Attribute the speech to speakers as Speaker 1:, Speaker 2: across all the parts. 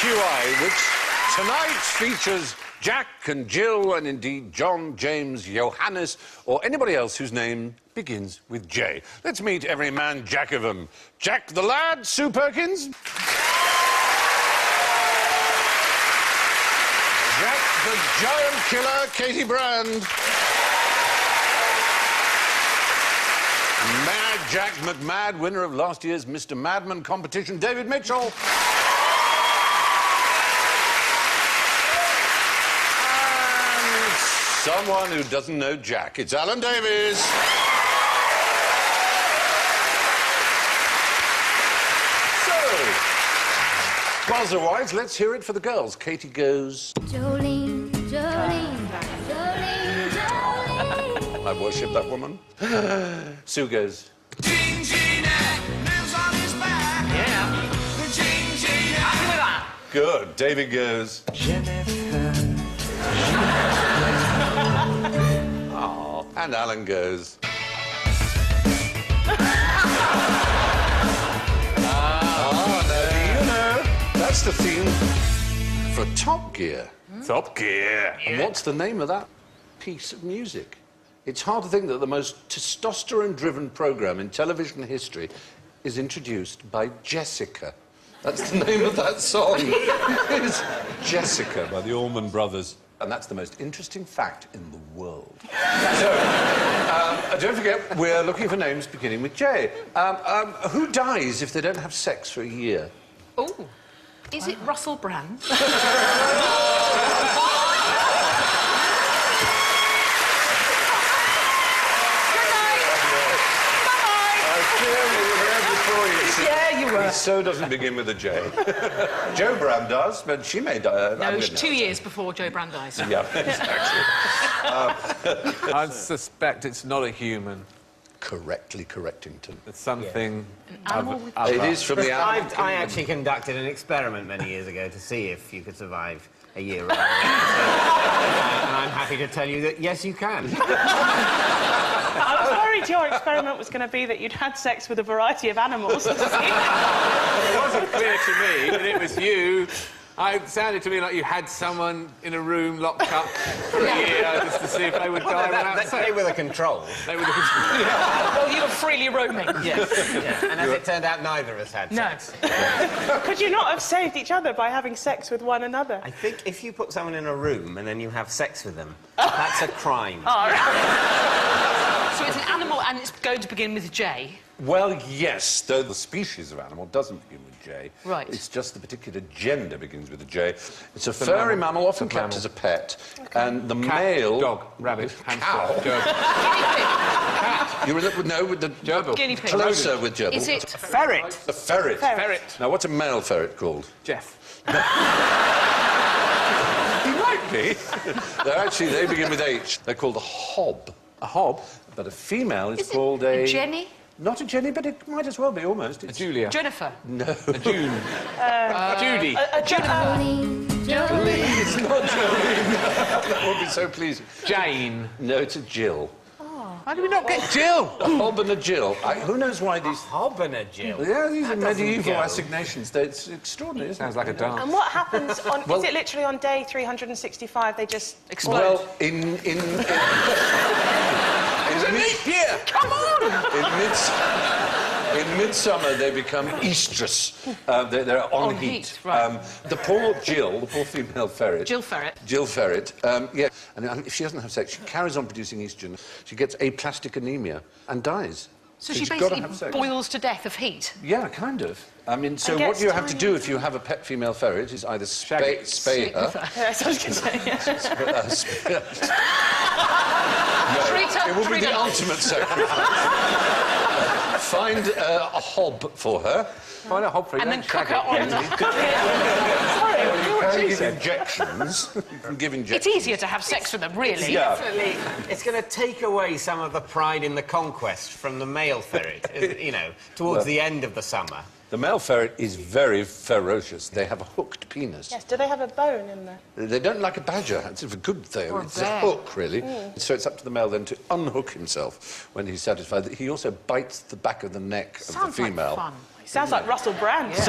Speaker 1: QI, which tonight features Jack and Jill and indeed John, James, Johannes, or anybody else whose name begins with J. Let's meet every man Jack of them. Jack the lad, Sue Perkins. Jack the giant killer, Katie Brand. Mad Jack McMad, winner of last year's Mr. Madman competition, David Mitchell. Someone who doesn't know Jack. It's Alan Davies. So, buzzer-wise, let's hear it for the girls. Katie goes...
Speaker 2: Jolene, Jolene, Jolene, Jolene.
Speaker 1: I worship that woman. Sue goes...
Speaker 3: Jean Jeanette lives on his back.
Speaker 4: Yeah.
Speaker 3: The Jean Jeanette.
Speaker 4: Happy with that?
Speaker 1: Good. David goes... Oh, and Alan goes... you know, that's the theme for Top Gear. Top Gear.
Speaker 4: Yeah.
Speaker 1: And what's the name of that piece of music? It's hard to think that the most testosterone-driven programme in television history is introduced by Jessica. That's the name of that song. It's Jessica by the Allman Brothers. And that's the most interesting fact in the world. So, don't forget, we're looking for names beginning with J. Who dies if they don't have sex for a year?
Speaker 4: Oh, is it Russell Brand? Yeah, you were.
Speaker 1: He so doesn't begin with a J. Joe Brand does, but she may die.
Speaker 4: No, it's 2 years before Joe Brand dies.
Speaker 1: Yeah, exactly.
Speaker 5: I suspect it's not a human.
Speaker 1: Correctly, Correctington.
Speaker 5: It's something...
Speaker 4: An animal with...
Speaker 1: It is from the animal.
Speaker 6: I actually conducted an experiment many years ago to see if you could survive a year around. And I'm happy to tell you that, yes, you can.
Speaker 7: I was worried your experiment was going to be that you'd had sex with a variety of animals.
Speaker 5: It wasn't clear to me that it was you. It sounded to me like you had someone in a room locked up for a year just to see if they would die without sex.
Speaker 6: They were the control.
Speaker 5: They were the control.
Speaker 4: Well, you were freely roaming.
Speaker 6: Yes. Yeah. And as it turned out, neither of us had sex.
Speaker 4: No.
Speaker 7: Could you not have saved each other by having sex with one another?
Speaker 6: I think if you put someone in a room and then you have sex with them, that's a crime.
Speaker 4: Oh, right. So it's an animal and it's going to begin with J.
Speaker 1: Well, yes, though the species of animal doesn't begin with J.
Speaker 4: Right.
Speaker 1: It's just the particular gender begins with a J. It's a furry mammal, often kept as a pet. Okay. And the male...
Speaker 5: Dog, rabbit,
Speaker 1: cow.
Speaker 5: hamster, gerbil.
Speaker 1: You were with the...
Speaker 5: Gerbil.
Speaker 4: Guinea pig.
Speaker 1: Closer with gerbil.
Speaker 4: Is it...
Speaker 6: A ferret.
Speaker 1: A ferret.
Speaker 5: Ferret.
Speaker 1: Now, what's a male ferret called?
Speaker 5: Jeff.
Speaker 1: He might be. They begin with H. They're called a hob.
Speaker 5: A hob?
Speaker 1: But a female is
Speaker 4: Is
Speaker 1: called
Speaker 4: it a Jenny?
Speaker 1: Not a Jenny, but it might as well be, almost.
Speaker 5: A Julia.
Speaker 4: Jennifer.
Speaker 1: No.
Speaker 5: A June. Judy.
Speaker 2: Jolene, Jolene.
Speaker 1: It's not Jolene. That would be so pleasing.
Speaker 5: Jane.
Speaker 1: No, it's a Jill.
Speaker 5: How do we not get Jill?
Speaker 1: A hob and a Jill. Who knows why these...
Speaker 6: Hob and a Jill.
Speaker 1: Yeah, these are
Speaker 6: That doesn't
Speaker 1: medieval
Speaker 6: go.
Speaker 1: assignations. It's extraordinary, isn't
Speaker 5: Sounds
Speaker 1: it?
Speaker 5: like a dance.
Speaker 7: And what happens on...
Speaker 1: Well-
Speaker 7: is it literally on day 365 they just...
Speaker 4: Explode.
Speaker 1: Well, in
Speaker 5: Here!
Speaker 4: Come on!
Speaker 1: in midsummer, they become estrus. They're on heat.
Speaker 4: Right.
Speaker 1: The poor Jill, the poor female ferret...
Speaker 4: Jill Ferret.
Speaker 1: Jill Ferret, yeah. And if she doesn't have sex, she carries on producing estrogen. She gets aplastic anemia and dies.
Speaker 4: So she
Speaker 1: she's gotta
Speaker 4: basically
Speaker 1: have sex.
Speaker 4: boils to death of heat.
Speaker 1: Yeah, kind of. I mean, so
Speaker 7: And
Speaker 1: what
Speaker 7: gets
Speaker 1: you have to do
Speaker 7: tiny.
Speaker 1: if you have a pet female ferret is either
Speaker 5: Shag it.
Speaker 1: spay her...
Speaker 7: Yes, I was going to say, yeah.
Speaker 4: Treat her,
Speaker 1: It would be
Speaker 4: treat
Speaker 1: the
Speaker 4: her.
Speaker 1: ultimate sacrifice. Find a hob for her.
Speaker 5: Find a hob for you.
Speaker 4: And then
Speaker 5: don't
Speaker 4: cook
Speaker 5: shag
Speaker 4: her on
Speaker 5: it.
Speaker 4: the...
Speaker 1: You can give injections. You can give
Speaker 4: It's
Speaker 1: injections.
Speaker 4: easier to have sex with them, really.
Speaker 1: Yeah.
Speaker 6: Definitely. It's going to take away some of the pride in the conquest from the male ferret, you know, towards the end of the summer.
Speaker 1: The male ferret is very ferocious. They have a hooked penis.
Speaker 7: Yes, do they have a bone in there?
Speaker 1: They don't like a badger. It's a good thing.
Speaker 4: Or a
Speaker 1: It's
Speaker 4: bear.
Speaker 1: a hook, really. So it's up to the male then to unhook himself when he's satisfied. He also bites the back of the neck of
Speaker 4: Sounds
Speaker 1: the female.
Speaker 4: like fun.
Speaker 7: Sounds like Russell Brand.
Speaker 4: Yeah.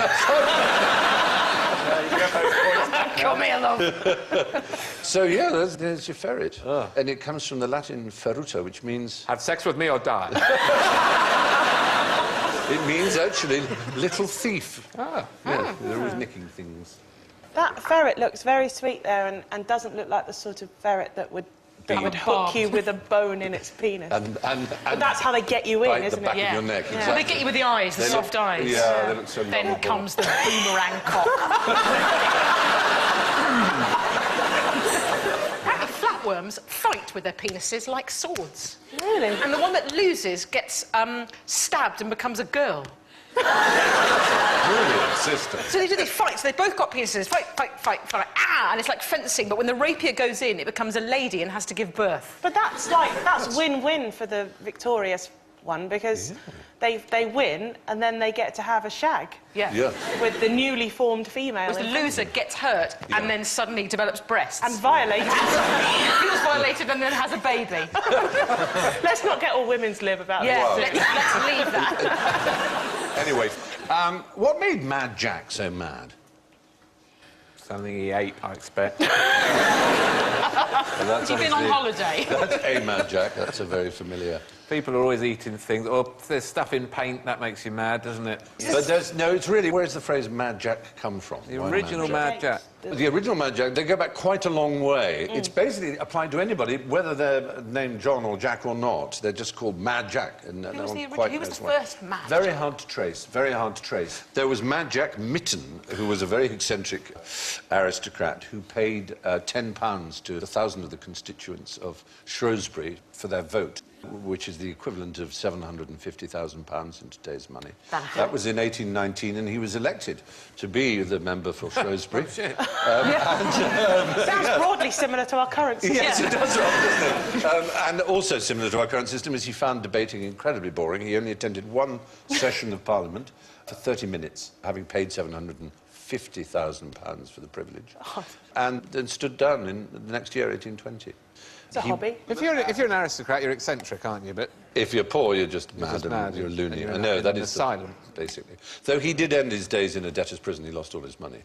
Speaker 4: Come here, love.
Speaker 1: So, yeah, there's your ferret. And it comes from the Latin feruta, which means...
Speaker 5: Have sex with me or die.
Speaker 1: It means, actually, little thief. Yeah, they're always nicking things.
Speaker 7: That ferret looks very sweet there and doesn't look like the sort of ferret that would hook
Speaker 4: barbed.
Speaker 7: you with a bone in its penis.
Speaker 1: And
Speaker 7: But that's how they get you in,
Speaker 1: bite
Speaker 7: isn't
Speaker 1: the back
Speaker 7: it?
Speaker 1: of your neck.
Speaker 7: Yeah.
Speaker 4: Well, they
Speaker 1: Exactly.
Speaker 4: get you with the eyes, the soft eyes.
Speaker 1: Yeah, they look so
Speaker 4: Then
Speaker 1: lovable.
Speaker 4: comes the boomerang cock. Apparently, flatworms fight with their penises like swords.
Speaker 7: Really?
Speaker 4: And the one that loses gets stabbed and becomes a girl.
Speaker 1: Brilliant system.
Speaker 4: So they do these fights. They've both got penises. Fight, fight, fight, fight. Ah! And it's like fencing. But when the rapier goes in, it becomes a lady and has to give birth.
Speaker 7: But that's win-win for the victorious one because they win and then they get to have a shag.
Speaker 4: Yeah.
Speaker 1: Yeah.
Speaker 7: With the newly formed female.
Speaker 4: Whereas the loser gets hurt and then suddenly develops breasts.
Speaker 7: And violated.
Speaker 4: feels violated and then has a baby.
Speaker 7: Let's not get all women's lib about
Speaker 4: Yeah,
Speaker 7: this.
Speaker 4: let's leave that.
Speaker 1: Anyway, what made Mad Jack so mad?
Speaker 5: Something he ate, I expect.
Speaker 1: Well, that's
Speaker 4: You've been on holiday.
Speaker 1: That's a Mad Jack. That's a very familiar...
Speaker 5: People are always eating things. Or there's stuff in paint, that makes you mad, doesn't it?
Speaker 1: But there's... No, it's really... Where's the phrase Mad Jack come from?
Speaker 5: The
Speaker 1: Why
Speaker 5: original Mad Jack.
Speaker 1: The original Mad Jack, they go back quite a long way. It's basically applied to anybody, whether they're named John or Jack or not. They're just called Mad Jack. And
Speaker 4: Who
Speaker 1: no
Speaker 4: was
Speaker 1: one
Speaker 4: the
Speaker 1: quite
Speaker 4: original? Who was
Speaker 1: knows
Speaker 4: the
Speaker 1: why.
Speaker 4: first Mad
Speaker 1: Very
Speaker 4: Jack?
Speaker 1: hard to trace, very hard to trace. There was Mad Jack Mitten, who was a very eccentric aristocrat who paid £10 to 1,000 of the constituents of Shrewsbury for their vote, which is the equivalent of £750,000 in today's money. That was in 1819, and he was elected to be the member for Shrewsbury.
Speaker 7: Sounds broadly similar to our current system.
Speaker 1: Yes, it does, doesn't it? And also similar to our current system is he found debating incredibly boring. He only attended one session of Parliament for 30 minutes, having paid £750,000 for the privilege, and then stood down in the next year, 1820.
Speaker 7: It's a hobby.
Speaker 5: If you're an aristocrat, you're eccentric, aren't you? But
Speaker 1: If you're poor, you're just mad
Speaker 5: just
Speaker 1: and
Speaker 5: mad
Speaker 1: you're a
Speaker 5: and
Speaker 1: loony.
Speaker 5: you're
Speaker 1: I
Speaker 5: in
Speaker 1: know,
Speaker 5: an
Speaker 1: that is
Speaker 5: asylum.
Speaker 1: basically. Though he did end his days in a debtor's prison. He lost all his money.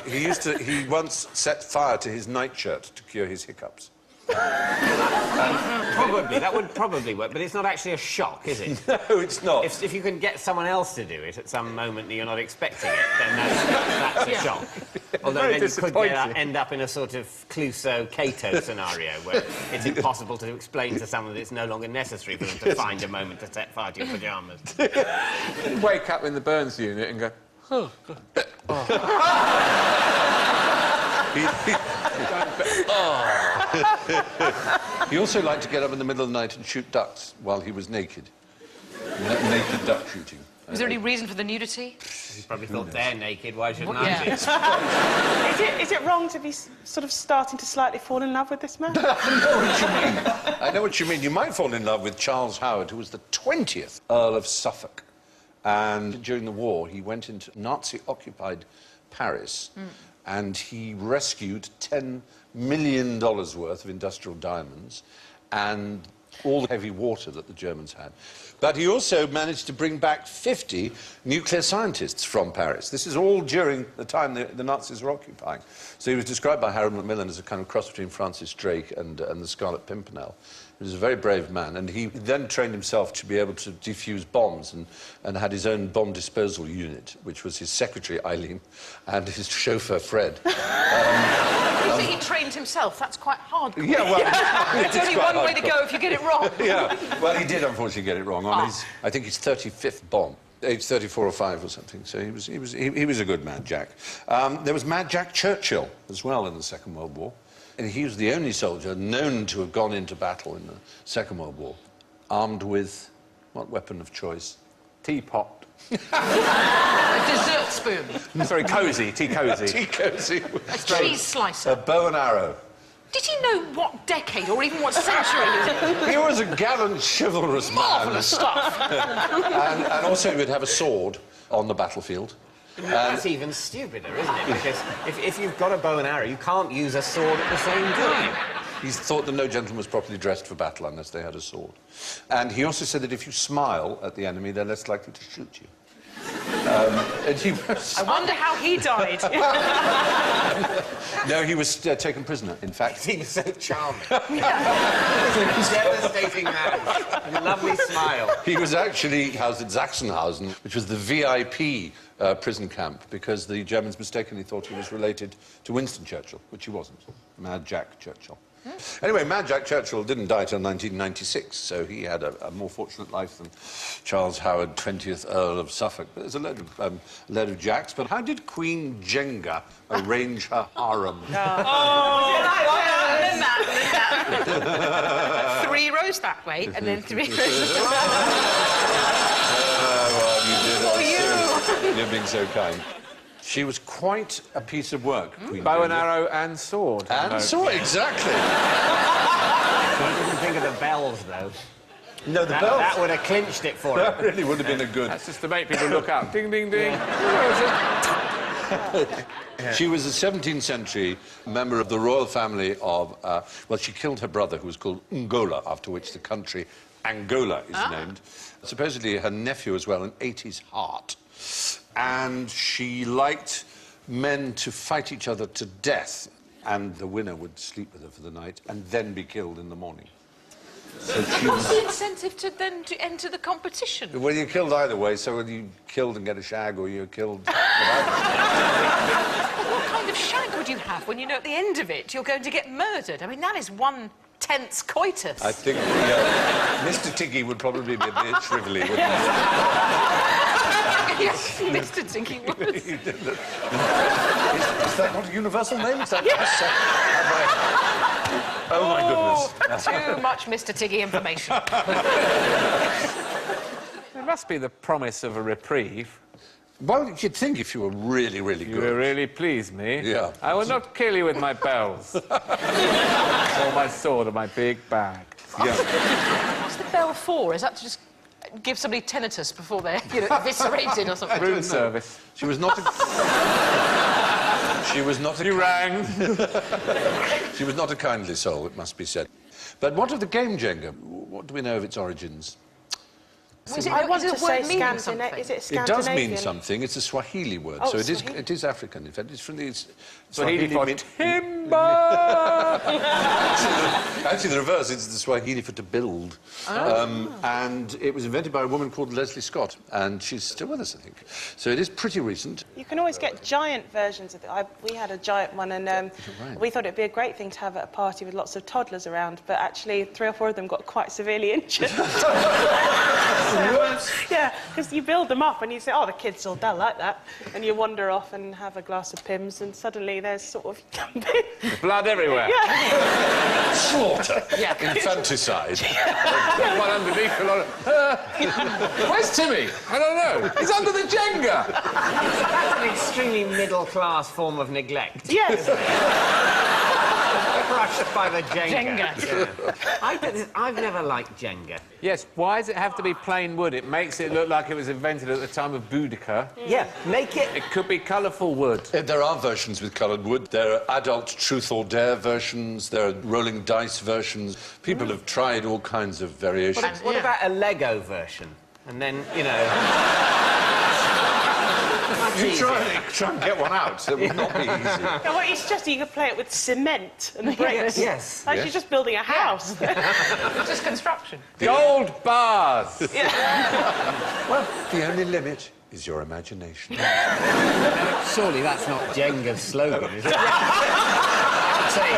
Speaker 1: He once set fire to his nightshirt to cure his hiccups.
Speaker 6: Probably, that would probably work, but it's not actually a shock, is it?
Speaker 1: No, it's not.
Speaker 6: If you can get someone else to do it at some moment that you're not expecting it, then that's a shock. Although
Speaker 5: Very
Speaker 6: then you could
Speaker 5: disappointing.
Speaker 6: end up in a sort of Clouseau-Cato scenario where it's impossible to explain to someone that it's no longer necessary for them to find a moment to set fire to your pyjamas.
Speaker 5: you wake up in the Burns unit and go, oh, God.
Speaker 1: He also liked to get up in the middle of the night and shoot ducks while he was naked. Naked duck shooting.
Speaker 4: Was there any reason for the nudity?
Speaker 6: You probably thought they're naked, why shouldn't
Speaker 4: Yeah.
Speaker 6: I be?
Speaker 7: Is it wrong to be sort of starting to slightly fall in love with this man?
Speaker 1: I know what you mean. I know what you mean. You might fall in love with Charles Howard, who was the 20th Earl of Suffolk. And during the war, he went into Nazi-occupied Paris and he rescued $10 million worth of industrial diamonds and all the heavy water that the Germans had. But he also managed to bring back 50 nuclear scientists from Paris. This is all during the time the Nazis were occupying. So he was described by Harold Macmillan as a kind of cross between Francis Drake and the Scarlet Pimpernel. He was a very brave man, and he then trained himself to be able to defuse bombs and had his own bomb disposal unit, which was his secretary, Eileen, and his chauffeur, Fred.
Speaker 4: You think he trained himself? That's quite hard.
Speaker 1: Yeah, well...
Speaker 4: There's only one way to go if you get it wrong.
Speaker 1: Yeah, well, he did unfortunately get it wrong on his, I think, his 35th bomb, age 34 or 5 or something. So he was a good Mad Jack. There was Mad Jack Churchill as well in the Second World War. And he was the only soldier known to have gone into battle in the Second World War, armed with what weapon of choice?
Speaker 5: Teapot.
Speaker 4: A dessert spoon.
Speaker 5: Sorry, cosy, tea cosy.
Speaker 1: Tea cosy.
Speaker 4: A cheese slicer.
Speaker 1: A bow and arrow.
Speaker 4: Did he know what decade or even what century he was in?
Speaker 1: He was a gallant, chivalrous man.
Speaker 4: Marvellous stuff.
Speaker 1: And also he would have a sword on the battlefield.
Speaker 6: That's even stupider, isn't it? Because if you've got a bow and arrow, you can't use a sword at the same time.
Speaker 1: He thought that no gentleman was properly dressed for battle unless they had a sword. And he also said that if you smile at the enemy, they're less likely to shoot you. And he was...
Speaker 4: I wonder how he died.
Speaker 1: No, he was taken prisoner, in fact.
Speaker 6: He was so charming. Devastating man. A lovely smile.
Speaker 1: He was actually housed at Sachsenhausen, which was the VIP prison camp, because the Germans mistakenly thought he was related to Winston Churchill, which he wasn't. Mad Jack Churchill. Anyway, Mad Jack Churchill didn't die till 1996, so he had a more fortunate life than Charles Howard, 20th Earl of Suffolk. But there's a load of Jacks. But how did Queen Jenga arrange her harem?
Speaker 4: Three rows that way, and then 3 rows that
Speaker 1: Well, you did. You're being so kind. She was quite a piece of work, Queen
Speaker 5: Bow and
Speaker 1: Jenga.
Speaker 5: arrow and sword.
Speaker 1: And sword, exactly.
Speaker 6: I didn't think of the bells, though.
Speaker 1: No, the bells.
Speaker 6: That would have clinched it for
Speaker 1: That
Speaker 6: her.
Speaker 1: really would have been a good...
Speaker 5: That's just to make people look up. Ding, ding, ding.
Speaker 1: She was a 17th century member of the royal family of... well, she killed her brother, who was called Ngola, after which the country Angola is named. Supposedly her nephew as well, and ate his heart. And she liked men to fight each other to death, and the winner would sleep with her for the night and then be killed in the morning. So she
Speaker 4: What's
Speaker 1: was...
Speaker 4: the incentive to then to enter the competition?
Speaker 1: Well, you're killed either way, so whether you killed and get a shag or you're killed...
Speaker 4: What kind of shag would you have when you know at the end of it you're going to get murdered? I mean, that is one tense coitus.
Speaker 1: I think Mr. Tiggy would probably be a bit shrivelly, wouldn't he?
Speaker 4: Yes, Mr. Tinky Woods.
Speaker 1: Is that not a universal name? Is that Oh, my goodness.
Speaker 4: Too much Mr. Tiggy information.
Speaker 5: There must be the promise of a reprieve.
Speaker 1: Well, you'd think if you were really, really
Speaker 5: You
Speaker 1: good.
Speaker 5: will really please me.
Speaker 1: Yeah.
Speaker 5: I will not kill you with my bells. Or my sword or my big bag.
Speaker 1: Yeah.
Speaker 4: What's the bell for? Is that to just give somebody tinnitus before they're, eviscerated or something?
Speaker 5: Room service.
Speaker 1: She was not a... She was not a...
Speaker 5: You rang.
Speaker 1: She was not a kindly soul, it must be said. But what of the game Jenga? What do we know of its origins?
Speaker 7: I want to say
Speaker 4: Scandinavian.
Speaker 7: Scandinavian. Is it
Speaker 1: It
Speaker 7: Scandinavian?
Speaker 1: does mean something. It's a Swahili word,
Speaker 7: Oh,
Speaker 1: so
Speaker 7: Swahili.
Speaker 1: it is African. In fact, it's from the
Speaker 5: Swahili for
Speaker 1: mean-
Speaker 5: timber.
Speaker 1: Actually, the reverse. It's the Swahili for to build. And it was invented by a woman called Leslie Scott, and she's still with us, I think. So it is pretty recent.
Speaker 7: You can always get giant versions of it. We had a giant one, and
Speaker 1: Right.
Speaker 7: we thought it'd be a great thing to have at a party with lots of toddlers around, but actually 3 or 4 of them got quite severely injured. Yeah, because you build them up and you say, oh, the kids will like that. And you wander off and have a glass of Pimm's, and suddenly there's sort of...
Speaker 5: Blood everywhere.
Speaker 1: Slaughter. Infanticide.
Speaker 5: One underneath a lot of... Where's Timmy? I don't know. He's under the Jenga.
Speaker 6: That's an extremely middle-class form of neglect.
Speaker 7: Yes.
Speaker 6: Crushed by the Jenga.
Speaker 4: Jenga.
Speaker 6: Yeah. I've never liked Jenga.
Speaker 5: Yes, why does it have to be plain wood? It makes it look like it was invented at the time of Boudicca.
Speaker 6: Yeah, make it...
Speaker 5: It could be colourful wood.
Speaker 1: There are versions with coloured wood. There are adult truth or dare versions. There are rolling dice versions. People have tried all kinds of variations.
Speaker 6: What about a Lego version? And then, you know...
Speaker 1: You try and get one out. It would not be easy.
Speaker 7: No, well, it's just you could play it with cement and bricks.
Speaker 6: Yes.
Speaker 7: Like
Speaker 1: Yes.
Speaker 7: you're just building a house.
Speaker 4: It's just construction.
Speaker 5: Gold bars.
Speaker 1: Well, the only limit is your imagination.
Speaker 6: Surely that's not Jenga's slogan, is it? I'd say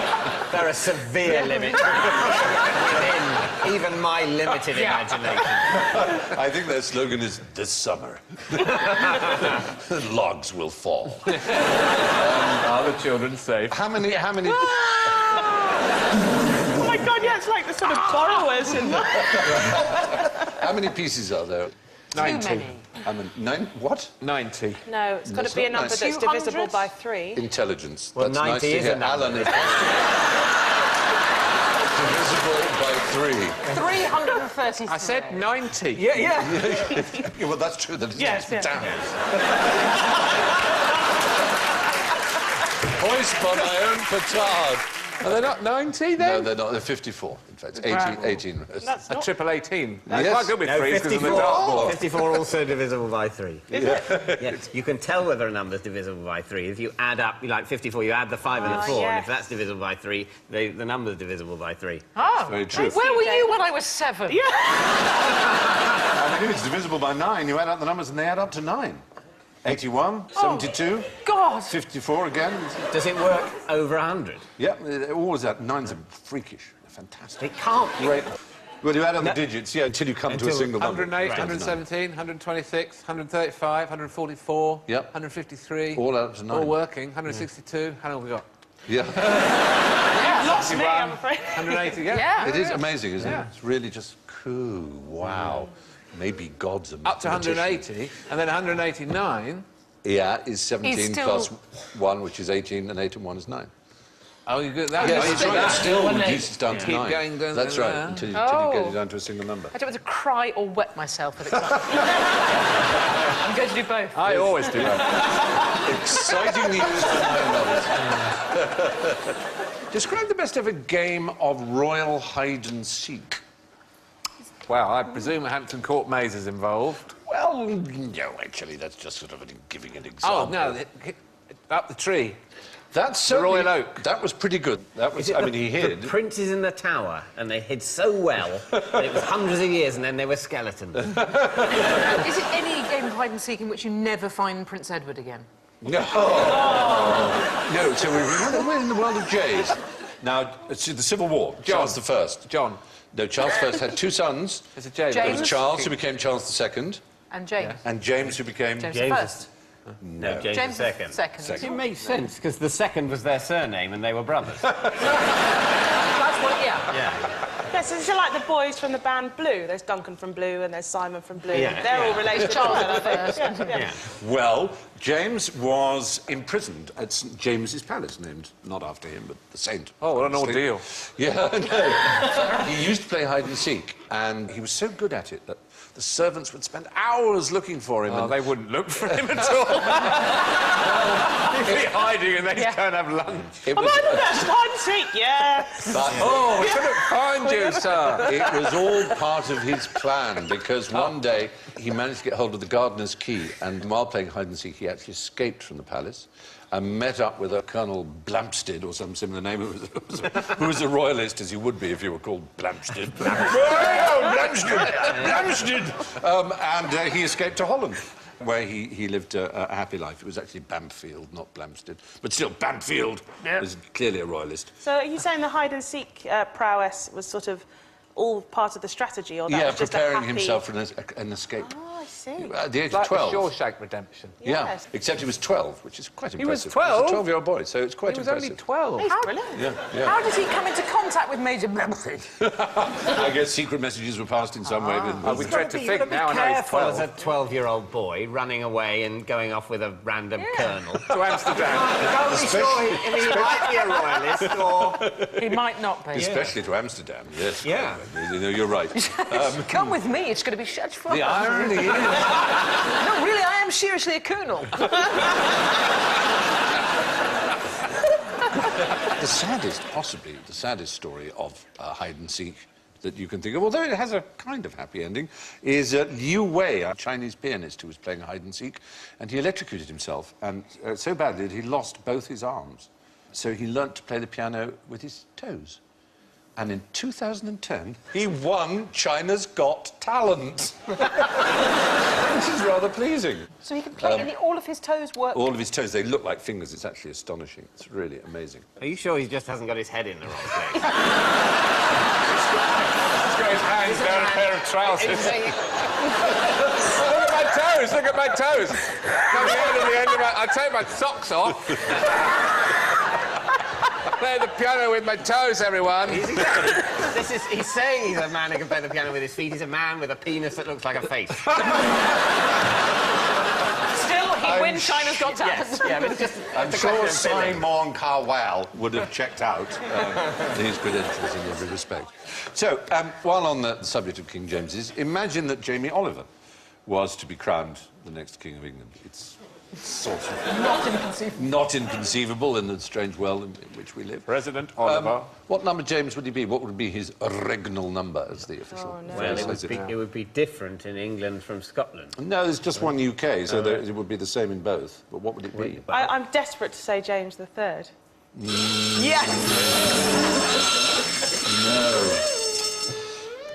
Speaker 6: there are severe limits within even my limited imagination.
Speaker 1: I think their slogan is, this summer, logs will fall.
Speaker 5: Are the children safe?
Speaker 1: How many...
Speaker 7: Oh my God, yeah, it's like the sort of borrowers in the...
Speaker 1: How many pieces are there?
Speaker 5: 90.
Speaker 4: many.
Speaker 1: What?
Speaker 5: 90.
Speaker 7: No, it's got
Speaker 1: That's
Speaker 7: to be a
Speaker 1: not
Speaker 7: number
Speaker 1: nice.
Speaker 7: that's
Speaker 4: 200?
Speaker 7: divisible by 3.
Speaker 1: Intelligence.
Speaker 6: Well,
Speaker 1: That's
Speaker 6: 90
Speaker 1: nice to
Speaker 6: is a
Speaker 1: hear.
Speaker 6: number.
Speaker 1: Alan is divisible by
Speaker 4: 333.
Speaker 5: I said 90.
Speaker 6: Yeah.
Speaker 1: Yeah, well, that's true. That is
Speaker 7: Yes, yes.
Speaker 1: damn. Hoist by my own petard.
Speaker 5: Are they not 90 then?
Speaker 1: No, they're not. They're 54, in fact. 18 rows.
Speaker 7: That's
Speaker 5: A
Speaker 7: not...
Speaker 5: triple 18.
Speaker 1: Yes.
Speaker 5: That's quite good with
Speaker 6: No,
Speaker 5: threes because of the
Speaker 6: 54.
Speaker 5: dartboard.
Speaker 6: 54 also divisible by 3. Yeah. You can tell whether a number's divisible by 3 if you add up, like 54, you add the 5 and the 4, and
Speaker 7: yes.
Speaker 6: if that's divisible by 3, the number's divisible by 3.
Speaker 4: Oh,
Speaker 1: Very true.
Speaker 4: where were you when I was 7?
Speaker 7: Yeah.
Speaker 1: I mean, it's divisible by 9. You add up the numbers and they add up to 9. 81, 72,
Speaker 4: God.
Speaker 1: 54 again.
Speaker 6: Does it work over 100?
Speaker 1: Yeah, they're always that. 9's are freakish. They're fantastic.
Speaker 6: It can't be.
Speaker 1: Great. Well, you add up the digits, yeah, until you come to a
Speaker 6: Until
Speaker 1: single number.
Speaker 5: 108,
Speaker 1: Right.
Speaker 5: 117, 126, 135, 144,
Speaker 1: Yep.
Speaker 5: 153.
Speaker 1: All up to 9.
Speaker 5: All working. 162. How long have we got?
Speaker 1: Yeah.
Speaker 7: Lost me, I'm afraid.
Speaker 5: 180, yeah.
Speaker 4: Yeah.
Speaker 1: It is amazing, isn't
Speaker 5: Yeah.
Speaker 1: it? It's really just cool. Wow. Maybe God's a
Speaker 5: Up to
Speaker 1: magician.
Speaker 5: 180, and then 189.
Speaker 1: Yeah, is 17
Speaker 4: He's still-
Speaker 1: plus 1, which is 18, and 8 and 1 is 9.
Speaker 5: Oh, you good that?
Speaker 1: Yeah,
Speaker 5: Oh,
Speaker 1: that's
Speaker 5: you
Speaker 1: right.
Speaker 5: got
Speaker 1: It
Speaker 5: that.
Speaker 1: still
Speaker 4: When they-
Speaker 1: reduces down to
Speaker 5: Keep
Speaker 1: 9.
Speaker 5: going,
Speaker 1: That's right,
Speaker 5: yeah.
Speaker 1: until you
Speaker 4: Oh.
Speaker 1: get it down to a single number.
Speaker 4: I don't want to cry or wet myself with excitement. I'm going to do both.
Speaker 5: I always do that.
Speaker 1: Exciting news for my lovers. Describe the best ever game of royal hide and seek.
Speaker 5: Well, I presume Hampton Court Maze is involved.
Speaker 1: Well, no, actually, that's just sort of giving an example.
Speaker 5: Oh, no, up the tree.
Speaker 1: That's so
Speaker 5: Royal Oak.
Speaker 1: That was pretty good. That was.
Speaker 6: Is it
Speaker 1: I
Speaker 6: the-
Speaker 1: mean, he
Speaker 6: The
Speaker 1: hid.
Speaker 6: prince is in the tower, and they hid so well that it was hundreds of years, and then they were skeletons.
Speaker 4: Is it any game of hide and seek in which you never find Prince Edward again?
Speaker 1: No. No. So we're in the world of Jays. Now, it's the Civil War. Charles I.
Speaker 5: John.
Speaker 1: No, Charles I had 2 sons.
Speaker 5: It's a James.
Speaker 1: There
Speaker 4: James.
Speaker 1: was Charles, who became Charles II,
Speaker 4: And James.
Speaker 1: and James, who became...
Speaker 4: James
Speaker 6: James
Speaker 4: the
Speaker 6: is-
Speaker 4: First.
Speaker 6: No, James,
Speaker 4: James
Speaker 6: II.
Speaker 4: the Second.
Speaker 6: It makes sense, because the second was their surname, and they were brothers.
Speaker 4: That's what, yeah.
Speaker 6: Yeah.
Speaker 7: Yes, it's like the boys from the band Blue. There's Duncan from Blue and there's Simon from Blue.
Speaker 6: Yeah,
Speaker 7: They're all
Speaker 6: yeah.
Speaker 7: related to
Speaker 4: Charles
Speaker 7: one another.
Speaker 4: the First.
Speaker 7: Yeah.
Speaker 1: Well, James was imprisoned at St James's Palace, named not after him, but the saint.
Speaker 5: Oh, what an
Speaker 1: obviously.
Speaker 5: ordeal.
Speaker 1: Yeah, no. He used to play hide and seek, and he was so good at it that the servants would spend hours looking for him.
Speaker 5: Oh,
Speaker 1: and
Speaker 5: they wouldn't look for him at all. He'd be hiding and they
Speaker 4: Yeah.
Speaker 5: don't have lunch.
Speaker 1: it
Speaker 7: Am
Speaker 1: was,
Speaker 7: I the best hide and seek? Yeah.
Speaker 1: but
Speaker 5: Oh, we couldn't find you, sir.
Speaker 1: it was all part of his plan, because one day he managed to get hold of the gardener's key, and while playing hide and seek, he actually escaped from the palace and met up with a Colonel Blampstead, or some similar name, who was a royalist, as you would be if you were called Blampstead. And he escaped to Holland, where he lived a happy life. It was actually Bamfield, not Blampstead. But still, Bamfield was clearly a royalist.
Speaker 7: So are you saying the hide and seek prowess was sort of all part of the strategy, or that
Speaker 1: Yeah,
Speaker 7: was just
Speaker 1: preparing
Speaker 7: a happy...
Speaker 1: himself for an escape.
Speaker 7: Oh, I see.
Speaker 1: At the age
Speaker 5: Like
Speaker 1: of 12.
Speaker 5: the Shawshank Redemption.
Speaker 1: Yeah,
Speaker 7: Yes.
Speaker 1: except he was 12, which is quite
Speaker 5: He
Speaker 1: impressive.
Speaker 5: was 12?
Speaker 1: He was a 12-year-old boy, so it's quite
Speaker 5: He was
Speaker 1: impressive.
Speaker 5: only 12.
Speaker 7: He's brilliant.
Speaker 1: Yeah, yeah.
Speaker 4: How did he come into contact with Major Bamford?
Speaker 1: I guess secret messages were passed in some way.
Speaker 5: Oh, we dread to
Speaker 6: You've
Speaker 5: think
Speaker 6: got to be
Speaker 5: now I know he's
Speaker 6: careful
Speaker 5: 12.
Speaker 6: as a 12-year-old boy running away and going off with a random colonel.
Speaker 5: To Amsterdam.
Speaker 6: Can't be sure if he might be a royalist or...
Speaker 4: He might not be.
Speaker 1: Especially to Amsterdam, yes.
Speaker 6: Yeah.
Speaker 1: You know, you're right.
Speaker 4: Come with me, it's going to be such fun.
Speaker 1: The irony is...
Speaker 4: No, really, I am seriously a colonel.
Speaker 1: The saddest, possibly, the saddest story of hide and seek that you can think of, although it has a kind of happy ending, is Liu Wei, a Chinese pianist who was playing hide and seek, and he electrocuted himself, and so badly that he lost both his arms. So he learnt to play the piano with his toes. And in 2010, he won China's Got Talent. Which is rather pleasing.
Speaker 4: So he can play, and all of his toes work.
Speaker 1: All of his toes, they look like fingers. It's actually astonishing. It's really amazing.
Speaker 6: Are you sure he just hasn't got his head in the wrong place?
Speaker 5: He's got his hands down a pair of trousers. Look at my toes, look at my toes. Coming out at the end of my... I take my socks off. Play the piano with my toes, everyone.
Speaker 6: He's saying he's a man who can play the piano with his feet. He's a man with a penis that looks like a face.
Speaker 4: Still, he wins China's Got Talent.
Speaker 6: Yes, yeah, but it's just...
Speaker 1: I'm
Speaker 6: it's a
Speaker 1: sure
Speaker 6: question of feeling.
Speaker 1: Simon Cowell would have checked out his credentials in every respect. So, while on the subject of King James's, imagine that Jamie Oliver was to be crowned the next King of England. It's Sort of.
Speaker 4: Not inconceivable.
Speaker 1: Not inconceivable in the strange world in which we live.
Speaker 5: President Oliver.
Speaker 1: What number, James, would he be? What would be his regnal number, as the official
Speaker 7: no.
Speaker 6: Well,
Speaker 1: phrase says
Speaker 6: it would be different in England from Scotland.
Speaker 1: No, there's just one UK, so it would be the same in both. But what would it be?
Speaker 7: I'm desperate to say James III.
Speaker 4: Yes!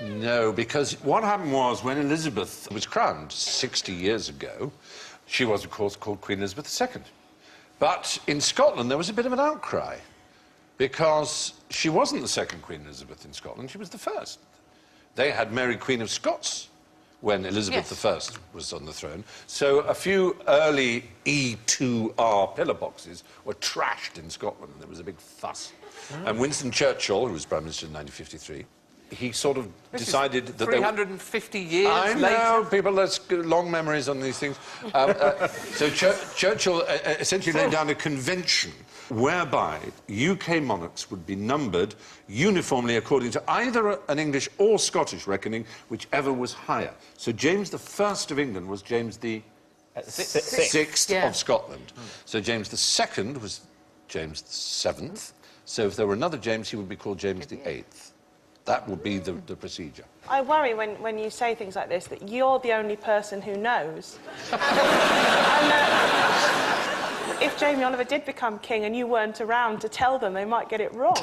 Speaker 1: No, because what happened was when Elizabeth was crowned 60 years ago, she was, of course, called Queen Elizabeth II. But in Scotland, there was a bit of an outcry because she wasn't the second Queen Elizabeth in Scotland, she was the first. They had Mary, Queen of Scots, when Elizabeth I was on the throne. So a few early E2R pillar boxes were trashed in Scotland, and there was a big fuss. And Winston Churchill, who was Prime Minister in 1953, he sort of decided that
Speaker 5: 350 years
Speaker 1: I
Speaker 5: later.
Speaker 1: know, people, let's long memories on these things. So Churchill essentially laid down a convention whereby UK monarchs would be numbered uniformly according to either an English or Scottish reckoning, whichever was higher. So James I of England was James the Sixth of Scotland. So James II was James VII. So if there were another James, he would be called James VIII. That would be the procedure.
Speaker 7: I worry when you say things like this that you're the only person who knows. If Jamie Oliver did become king and you weren't around to tell them, they might get it wrong.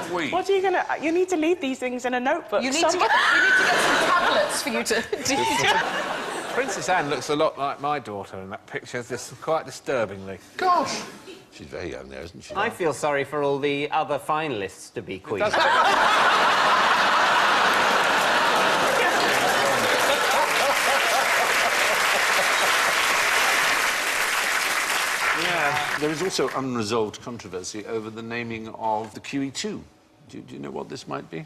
Speaker 1: Sweet.
Speaker 7: What are you going to... You need to leave these things in a notebook.
Speaker 4: You need to get some tablets for you to...
Speaker 5: Princess Anne looks a lot like my daughter in that picture, just quite disturbingly.
Speaker 1: Gosh! She's very young there, isn't she?
Speaker 6: I feel sorry for all the other finalists to be queen.
Speaker 1: There is also unresolved controversy over the naming of the QE2. Do you know what this might be?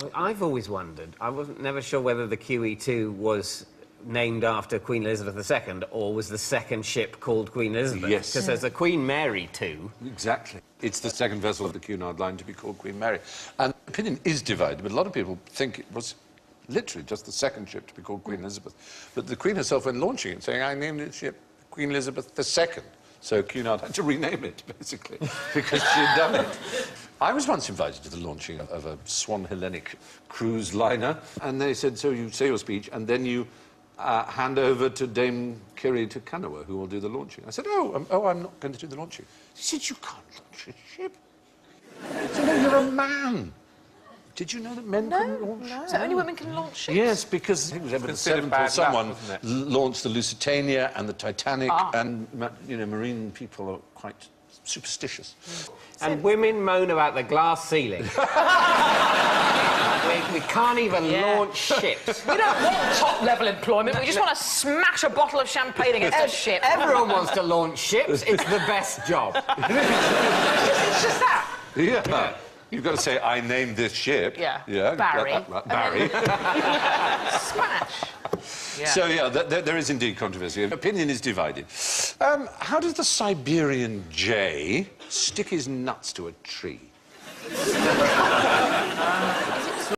Speaker 6: Well, I've always wondered. I wasn't never sure whether the QE2 was named after Queen Elizabeth II or was the second ship called Queen Elizabeth.
Speaker 1: Yes.
Speaker 6: Because there's a Queen Mary II.
Speaker 1: Exactly. It's the second vessel of the Cunard line to be called Queen Mary. And opinion is divided, but a lot of people think it was literally just the second ship to be called Queen Elizabeth. But the Queen herself, when launching it, saying, I named it ship Queen Elizabeth II. So Cunard had to rename it, basically, because she'd done it. I was once invited to the launching of a Swan Hellenic cruise liner, and they said, so you say your speech, and then you hand over to Dame Kiri to Kanawa, who will do the launching. I said, I'm not going to do the launching. She said, you can't launch a ship. I said, no, you're a man. Did you know that men couldn't launch?
Speaker 4: No. So only women can launch ships?
Speaker 1: Yes, because I think it was Edward VII or someone launched the Lusitania and the Titanic, and, you know, marine people are quite superstitious.
Speaker 6: And women moan about the glass ceiling. we can't even launch ships.
Speaker 4: We don't want top-level employment. We just want to smash a bottle of champagne against a ship.
Speaker 6: Everyone wants to launch ships. It's the best job.
Speaker 4: It's just that.
Speaker 1: Yeah. You've got to say, I named this ship.
Speaker 4: Yeah.
Speaker 1: Barry. Barry.
Speaker 4: Smash. Yeah.
Speaker 1: So, yeah, there is indeed controversy. Opinion is divided. How does the Siberian jay stick his nuts to a tree?